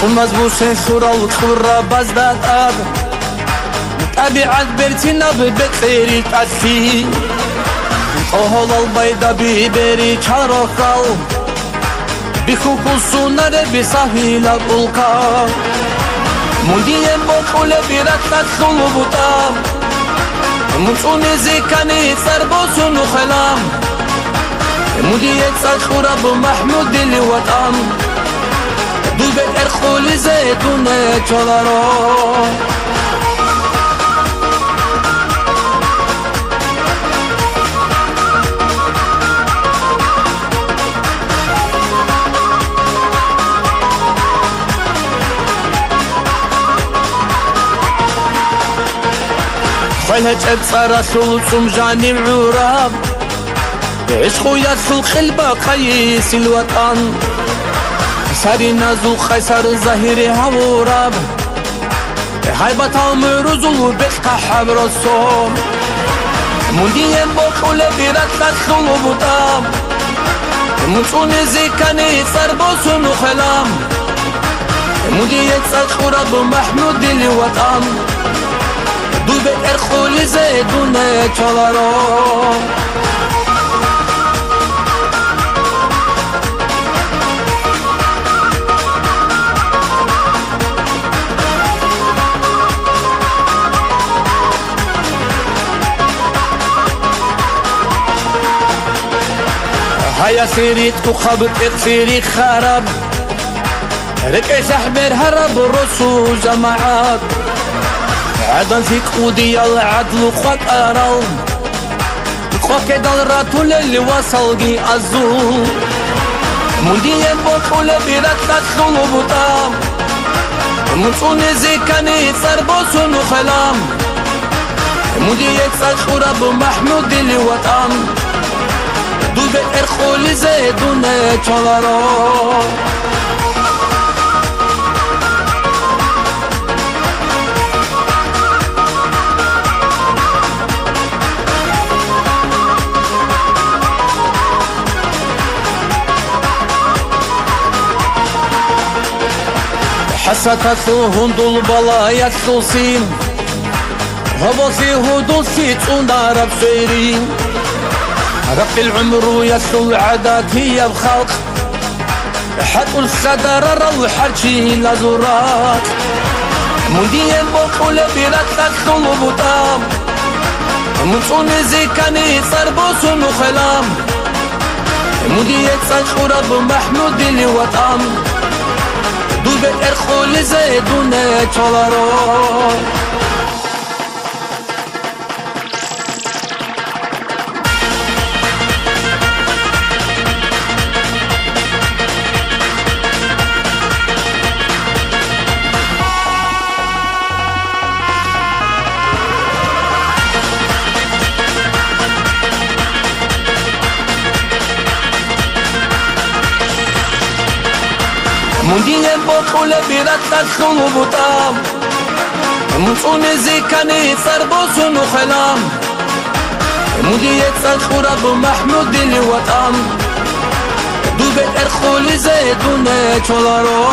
صمز بوسن سورة وطورة بازداد أب طبيعة برتنا ببكيري تأثي أهل البيضة ببري شارخال بخوكو سونر بساهل القلقا مدين بطول برتنا خلوبتا مطوني زيكاني سربوسون وخلام مدين سخورة بمحمود الوطن دوبه ارخولی زیتونه چلارو خيلة تصرى سلطم جاني معوراب عشقو يدخل خلبة قيس الوطن ساري نازو خيسر الظهيري هوراب هايبة عمرو بيخا حبر الصوم مندين بوخولة بيرات لخلو بطام مطوني زيكاني صربوسون وخلام مندين صخورة بمحمود الوطن دوبة ارخولي زيدونة چلارو هيا سيريت وخبط اقصيري خرب ركع سحبر هرب الرسو جماعات عدن فيك ودي العدل وخوات أرال خوات كده الراتول اللي وصل جي أزول مدين بطول بيرات تدخل وبطام مطوني زيكاني صربوسون وخلام مدين صخورة بمحمود الوطن دوبه ارخولی زیدونه چلارو حسكتو هندول بلا يكسوسين هبوسي هدول سيتون دارب سيرين رق العمر يسلو العادات هي بخلق حتى الخدر الحرشي لزورات مدين بطول بيرات تدخل وبطام مطوني زيكاني صربوسون وخلام مدين صخورة بمحمود الوطن دوبة ارخولي زيدونة چلارو مندين بطول بيرات تدخل وبطام مطوني زيكاني صربوسون وخلام مدين صخورة بمحمود الوطن دوبة ارخولي زيدونة چلارو